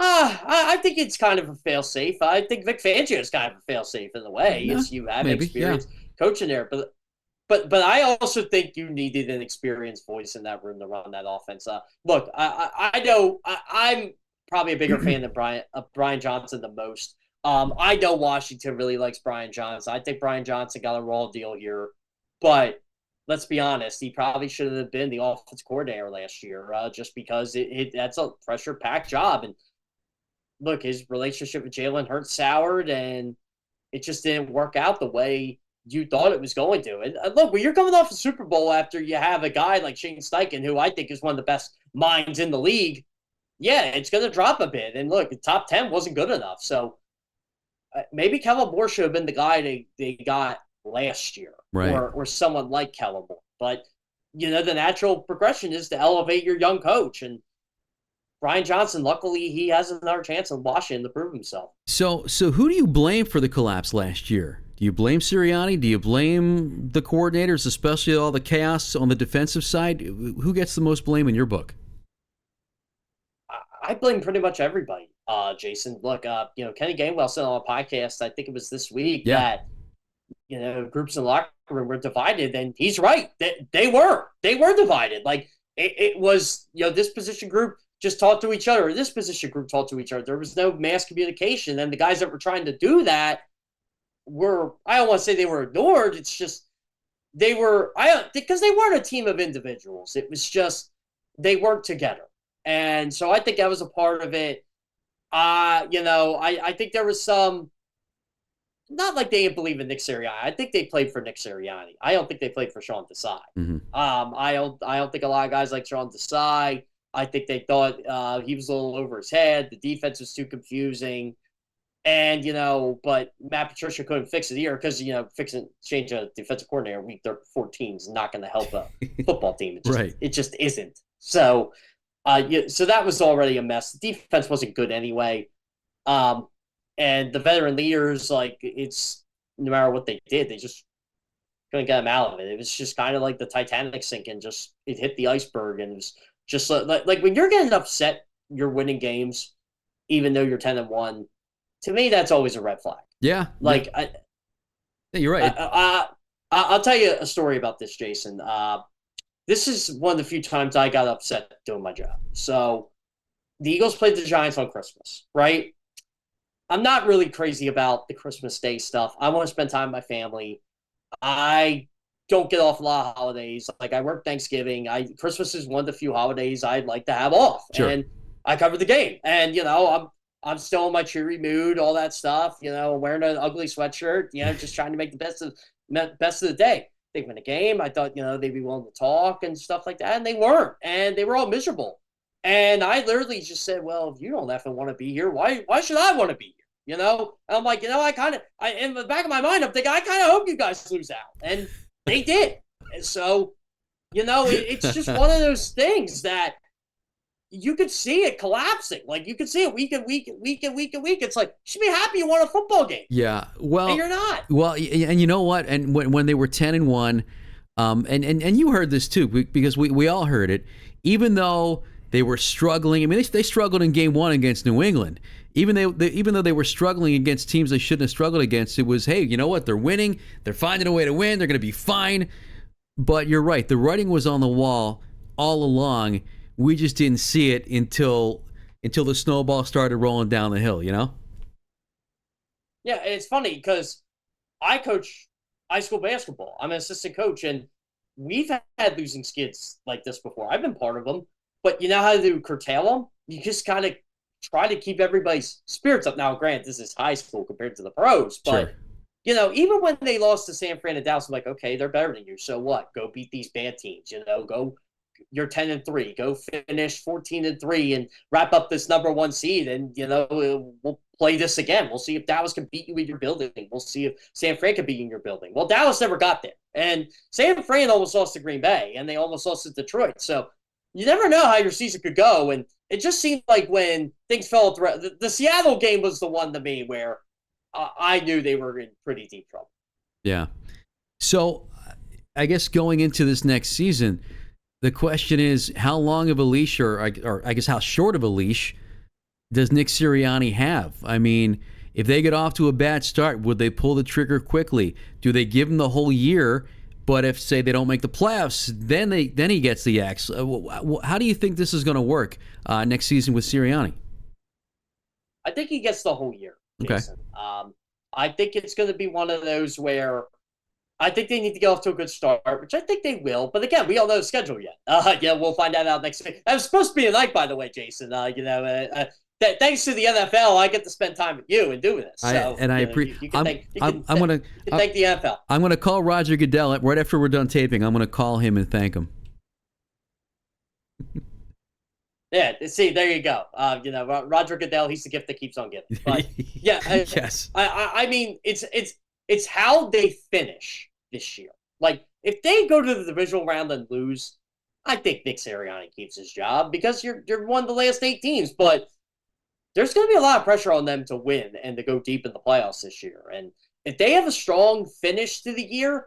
I think it's kind of a fail-safe. I think Vic Fangio is kind of a fail-safe in a way. Yeah, you have maybe, experience coaching there, but I also think you needed an experienced voice in that room to run that offense. Look, I know I'm probably a bigger fan of Brian Johnson than most. I know Washington really likes Brian Johnson. I think Brian Johnson got a raw deal here, but let's be honest, he probably should have been the offensive coordinator last year, just because that's a pressure-packed job. And look, his relationship with Jalen Hurts soured, and it just didn't work out the way you thought it was going to. And look, when you're coming off a Super Bowl after you have a guy like Shane Steichen, who I think is one of the best minds in the league, yeah, it's going to drop a bit. And look, the top 10 wasn't good enough. So maybe Kellen Moore should have been the guy they got last year, right, or someone like Kellen Moore. But, the natural progression is to elevate your young coach. And Brian Johnson, luckily, he has another chance in Washington to prove himself. So who do you blame for the collapse last year? Do you blame Sirianni? Do you blame the coordinators, especially all the chaos on the defensive side? Who gets the most blame in your book? I blame pretty much everybody, Jason. Look, Kenny Gainwell said on a podcast, I think it was this week, that groups in the locker room were divided, and he's right. They were divided. Like it was, this position group just talked to each other, or this position group talked to each other. There was no mass communication, and the guys that were trying to do that I don't want to say they were ignored. It's just because they weren't a team of individuals. It was just they weren't together. And so I think that was a part of it. I think there was some, not like they didn't believe in Nick Sirianni. I think they played for Nick Sirianni. I don't think they played for Sean Desai. Mm-hmm. I don't think a lot of guys like Sean Desai. I think they thought he was a little over his head. The defense was too confusing. And, but Matt Patricia couldn't fix it here because, change a defensive coordinator week 14 is not going to help a football team. It just isn't. So, so that was already a mess. The defense wasn't good anyway. And the veteran leaders, it's no matter what they did, they just couldn't get them out of it. It was just kind of like the Titanic sinking. Just it hit the iceberg, and it was just like when you're getting upset, you're winning games, even though you're 10-1. To me, that's always a red flag. Yeah. You're right. I'll tell you a story about this, Jason. This is one of the few times I got upset doing my job. So the Eagles played the Giants on Christmas, right? I'm not really crazy about the Christmas Day stuff. I want to spend time with my family. I don't get off a lot of holidays. Like, I work Thanksgiving. Christmas is one of the few holidays I'd like to have off. Sure. And I cover the game. And, I'm still in my cheery mood, all that stuff. Wearing an ugly sweatshirt, just trying to make the best of the day. They win a game. I thought, they'd be willing to talk and stuff like that, and they weren't. And they were all miserable. And I literally just said, well, if you don't effing want to be here, why should I want to be here? And I'm like, in the back of my mind, I'm thinking, I kind of hope you guys lose out. And they did. And so, it's just one of those things that you could see it collapsing. Like, you could see it week and week and week and week and week. It's like, you should be happy you won a football game. Yeah. Well, and you're not. Well, and you know what? And when they were 10-1, and you heard this too, because we all heard it, even though they were struggling. I mean, they struggled in game 1 against New England. Even though they were struggling against teams they shouldn't have struggled against, it was, hey, you know what? They're winning. They're finding a way to win. They're going to be fine. But you're right. The writing was on the wall all along. We just didn't see it until the snowball started rolling down the hill, Yeah, it's funny because I coach high school basketball. I'm an assistant coach, and we've had losing skids like this before. I've been part of them, but you know how to curtail them? You just kind of try to keep everybody's spirits up. Now, granted, this is high school compared to the pros, but sure. Even when they lost to San Fran and Dallas, I'm like, okay, they're better than you. So what? Go beat these bad teams. Go. You're 10-3. Go finish 14-3 and wrap up this number 1 seed. And we'll play this again. We'll see if Dallas can beat you in your building. We'll see if San Fran can beat you in your building. Well, Dallas never got there, and San Fran almost lost to Green Bay, and they almost lost to Detroit. So you never know how your season could go. And it just seemed like when things fell apart, the Seattle game was the one to me where I knew they were in pretty deep trouble. Yeah. So I guess going into this next season, the question is, how long of a leash, or I guess how short of a leash, does Nick Sirianni have? I mean, if they get off to a bad start, would they pull the trigger quickly? Do they give him the whole year? But if, say, they don't make the playoffs, then he gets the axe. How do you think this is going to work next season with Sirianni? I think he gets the whole year, Jason. Okay. I think it's going to be one of those where I think they need to get off to a good start, which I think they will. But again, we don't know the schedule yet. Yeah, we'll find that out next week. That was supposed to be tonight, by the way, Jason. Thanks to the NFL, I get to spend time with you and doing this. So you can thank the NFL. I'm gonna call Roger Goodell right after we're done taping. I'm gonna call him and thank him. Yeah, see, there you go. Roger Goodell, he's the gift that keeps on giving. But yeah, yes. I mean, it's how they finish this year. Like, if they go to the divisional round and lose, I think Nick Sirianni keeps his job because you're one of the last 8 teams. But there's going to be a lot of pressure on them to win and to go deep in the playoffs this year. And if they have a strong finish to the year,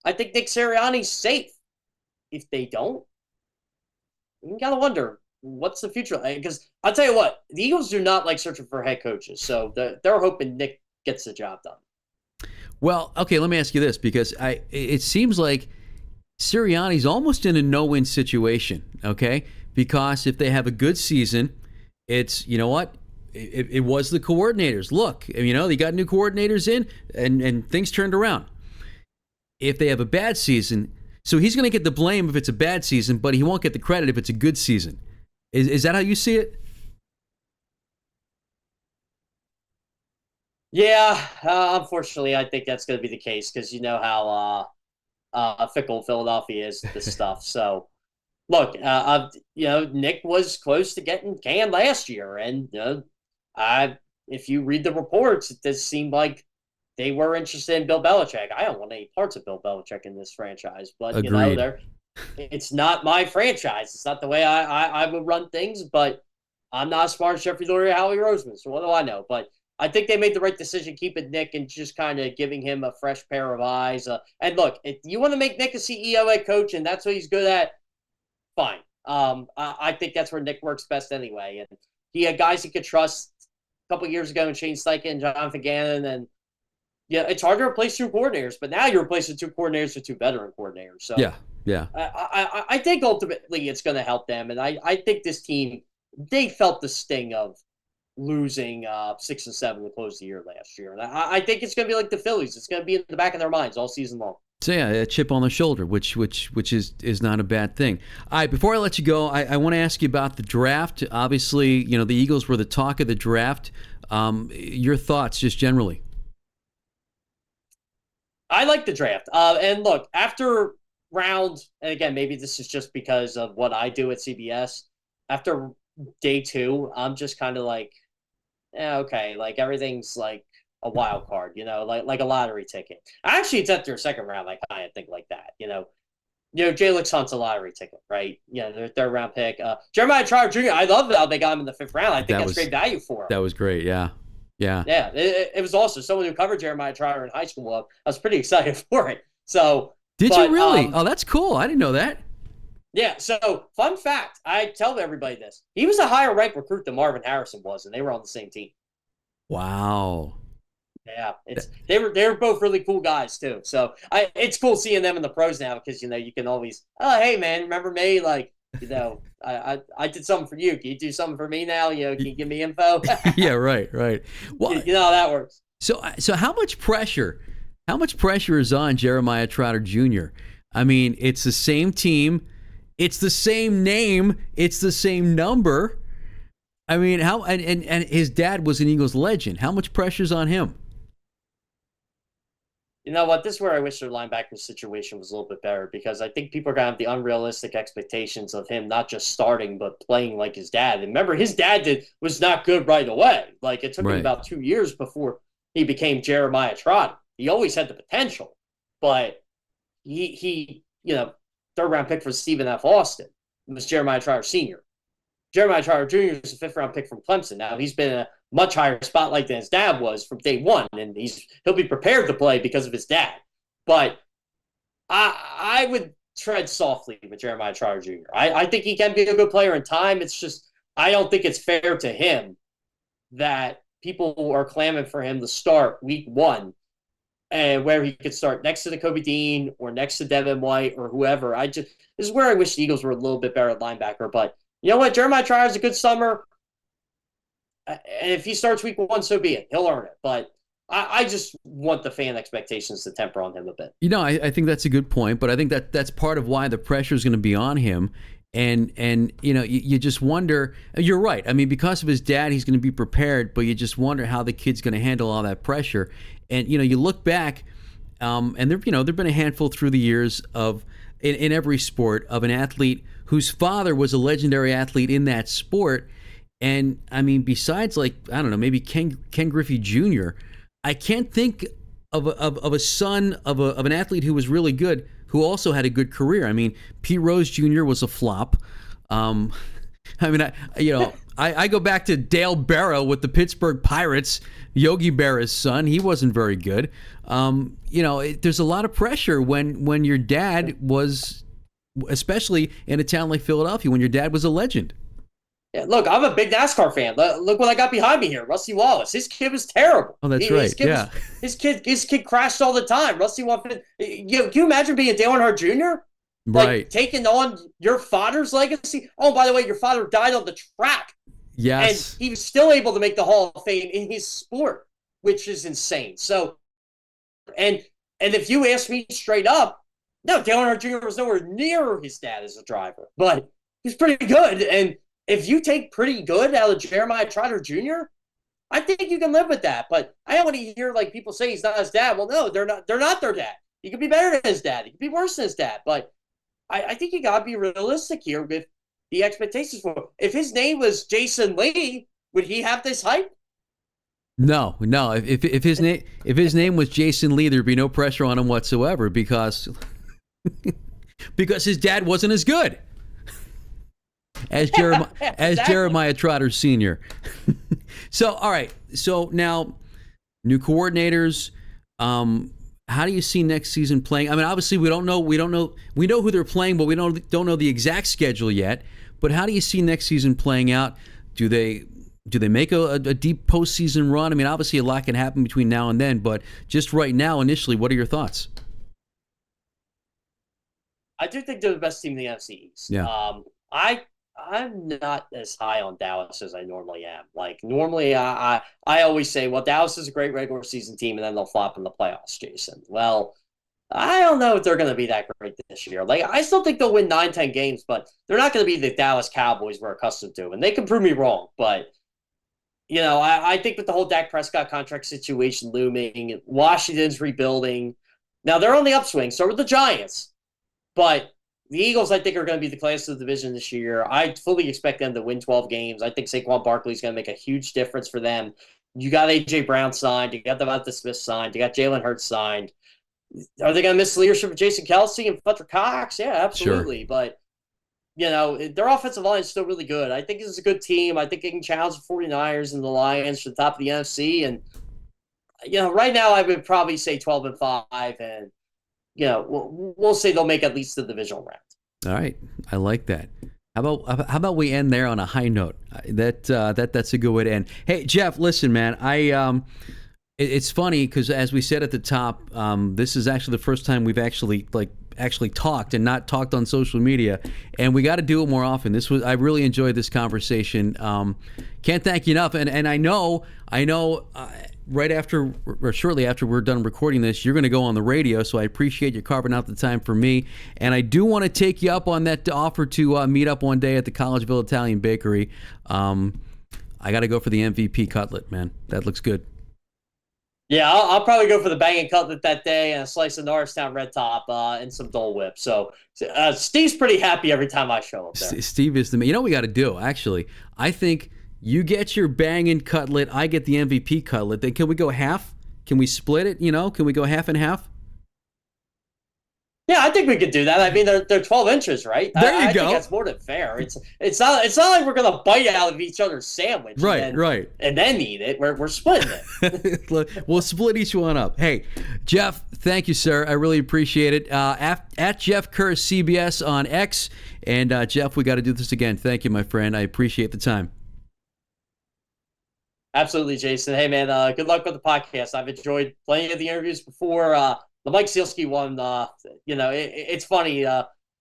I think Nick Sirianni's safe. If they don't, you got to wonder, what's the future? Because I'll tell you what, the Eagles do not like searching for head coaches. So they're hoping Nick gets the job done. Well, okay, let me ask you this, because it seems like Sirianni's almost in a no-win situation, okay? Because if they have a good season, it's, you know what? It was the coordinators. Look, they got new coordinators in, and things turned around. If they have a bad season, so he's going to get the blame if it's a bad season, but he won't get the credit if it's a good season. Is that how you see it? Yeah, unfortunately, I think that's going to be the case because you know how fickle Philadelphia is with this stuff. So, look, Nick was close to getting canned last year, and if you read the reports, it does seem like they were interested in Bill Belichick. I don't want any parts of Bill Belichick in this franchise, but Agreed. it's not my franchise. It's not the way I would run things. But I'm not as smart as Jeffrey Lurie or Howie Roseman, so what do I know? But I think they made the right decision keeping Nick and just kind of giving him a fresh pair of eyes. And look, if you want to make Nick a CEO head coach and that's what he's good at, fine. I think that's where Nick works best anyway. And he had guys he could trust a couple of years ago in Shane Steichen and Jonathan Gannon. And yeah, it's hard to replace 2 coordinators, but now you're replacing 2 coordinators with 2 veteran coordinators. So yeah. I think ultimately it's going to help them. And I think this team, they felt the sting of losing 6 and 7 to close the year last year. And I think it's going to be like the Phillies. It's going to be in the back of their minds all season long. So yeah, a chip on the shoulder, which is not a bad thing. All right, before I let you go, I want to ask you about the draft. Obviously, the Eagles were the talk of the draft. Your thoughts, just generally. I like the draft. And look, after round, and again, maybe this is just because of what I do at CBS, after day 2, I'm just kind of like, okay, like everything's like a wild card, like a lottery ticket. Actually, it's after a second round, I kind of think like that, Jalen Hunt's a lottery ticket, right? Their 3rd round pick. Jeremiah Trotter Jr., I love how they got him in the 5th round. I think that's great value for him. That was great, yeah. Yeah. Yeah, it was awesome. Someone who covered Jeremiah Trotter in high school, I was pretty excited for it. So, you really? Oh, that's cool. I didn't know that. Yeah, so fun fact, I tell everybody this. He was a higher ranked recruit than Marvin Harrison was, and they were on the same team. Wow. Yeah, they were both really cool guys too. So it's cool seeing them in the pros now because you can always, oh hey man, remember me? Like, I did something for you. Can you do something for me now? Can you give me info? Yeah, right. Well, you know how that works. So how much pressure is on Jeremiah Trotter Jr.? I mean, it's the same team, it's the same name, it's the same number. I mean, how and his dad was an Eagles legend. How much pressure's on him? You know what? This is where I wish their linebacker situation was a little bit better because I think people are going to have the unrealistic expectations of him not just starting but playing like his dad. And remember, his dad was not good right away. Like, it took him about 2 years before he became Jeremiah Trotter. He always had the potential, but he 3rd round pick for Stephen F. Austin. It was Jeremiah Trotter Sr. Jeremiah Trotter Jr. is a 5th round pick from Clemson. Now, he's been a much higher spotlight than his dad was from day 1, and he'll be prepared to play because of his dad. But I would tread softly with Jeremiah Trotter Jr. I think he can be a good player in time. It's just I don't think it's fair to him that people are clamoring for him to start week 1 and where he could start next to the Kobe Dean or next to Devin White or whoever. This is where I wish the Eagles were a little bit better at linebacker. But you know what? Jeremiah Trotter has a good summer. And if he starts week 1, so be it. He'll earn it. But I just want the fan expectations to temper on him a bit. I think that's a good point, but I think that's part of why the pressure is going to be on him. And you just wonder. You're right. I mean, because of his dad, he's going to be prepared, but you just wonder how the kid's going to handle all that pressure. And you look back, and there've been a handful through the years of in every sport of an athlete whose father was a legendary athlete in that sport. And I mean, besides, like, I don't know, maybe Ken Griffey Jr., I can't think of a son of an athlete who was really good who also had a good career. I mean, Pete Rose Jr. was a flop. I mean, I go back to Dale Barrow with the Pittsburgh Pirates, Yogi Berra's son. He wasn't very good. There's a lot of pressure when your dad was, especially in a town like Philadelphia, when your dad was a legend. Yeah, look, I'm a big NASCAR fan. Look what I got behind me here. Rusty Wallace. His kid was terrible. Oh, that's right. Yeah. His kid crashed all the time. Rusty Wallace. Can you imagine being Dale Earnhardt Jr.? Right. Taking on your father's legacy. Oh, by the way, your father died on the track. Yes. And he was still able to make the Hall of Fame in his sport, which is insane. So, and if you ask me straight up, no, Dale Earnhardt Jr. was nowhere near his dad as a driver, but he's pretty good. And if you take pretty good out of Jeremiah Trotter Jr., I think you can live with that. But I don't want to hear like people say he's not his dad. Well, no, they're not their dad. He could be better than his dad. He could be worse than his dad. But I think you got to be realistic here with the expectations for him. If his name was Jason Lee, would he have this hype? No. If his name was Jason Lee, there'd be no pressure on him whatsoever because his dad wasn't as good as Jeremiah Trotter Sr. So, all right. So now, new coordinators. How do you see next season playing? I mean, obviously, we don't know. We know who they're playing, but we don't know the exact schedule yet. But how do you see next season playing out? Do they make a deep postseason run? I mean, obviously, a lot can happen between now and then. But just right now, initially, what are your thoughts? I do think they're the best team in the NFC East. Yeah. I'm not as high on Dallas as I normally am. Like, normally I always say, well, Dallas is a great regular season team, and then they'll flop in the playoffs, Jason. Well, I don't know if they're going to be that great this year. Like, I still think they'll win 9-10 games, but they're not going to be the Dallas Cowboys we're accustomed to. And they can prove me wrong, but, I think with the whole Dak Prescott contract situation looming, Washington's rebuilding. Now, they're on the upswing, so are the Giants. But the Eagles, I think, are going to be the class of the division this year. I fully expect them to win 12 games. I think Saquon Barkley is going to make a huge difference for them. You got A.J. Brown signed. You got Devonta Smith signed. You got Jalen Hurts signed. Are they going to miss the leadership of Jason Kelsey and Fletcher Cox? Yeah, absolutely. Sure. But, their offensive line is still really good. I think this is a good team. I think they can challenge the 49ers and the Lions to the top of the NFC. And, right now I would probably say 12-5 and, we'll say they'll make at least the divisional round. All right, I like that. How about we end there on a high note? That's a good way to end. Hey, Jeff, listen, man. It's funny because as we said at the top, this is actually the first time we've actually talked and not talked on social media, and we got to do it more often. I really enjoyed this conversation. Can't thank you enough. And I know. Right after or shortly after we're done recording this, you're going to go on the radio, so I appreciate you carving out the time for me. And I do want to take you up on that offer to meet up one day at the Collegeville Italian Bakery. I got to go for the MVP cutlet, man. That looks good. Yeah, I'll probably go for the banging cutlet that day and a slice of Norristown Red Top and some Dole Whip. So Steve's pretty happy every time I show up there. Steve is the man. You know what we got to do, actually? I think you get your banging cutlet, I get the MVP cutlet. Then can we go half? Can we split it? Can we go half and half? Yeah, I think we could do that. I mean, they're 12 inches, right? There you I go. think that's more than fair. It's not like we're gonna bite out of each other's sandwich, right, and then eat it. We're splitting it. We'll split each one up. Hey, Jeff, thank you, sir. I really appreciate it. At Jeff Kerr CBS on X, and Jeff, we got to do this again. Thank you, my friend. I appreciate the time. Absolutely, Jason. Hey, man, good luck with the podcast. I've enjoyed plenty of the interviews before. The Mike Sealski one, it's funny.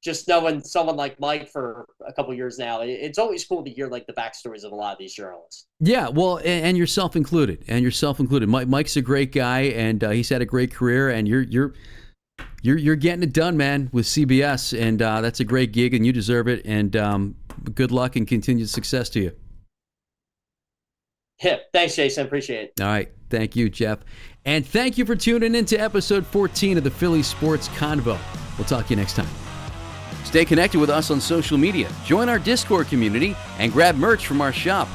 just knowing someone like Mike for a couple years now, it's always cool to hear like the backstories of a lot of these journalists. Yeah, well, and yourself included, Mike's a great guy, and he's had a great career, and you're getting it done, man, with CBS, and that's a great gig, and you deserve it. And good luck and continued success to you. Yeah, thanks, Jason. Appreciate it. All right, thank you, Jeff, and thank you for tuning in to episode 14 of the Phillies Sports Convo. We'll talk to you next time. Stay connected with us on social media, join our Discord community, and grab merch from our shop.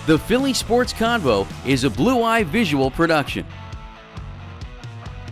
The Philly Sports Convo is a Blue Eye Visual production.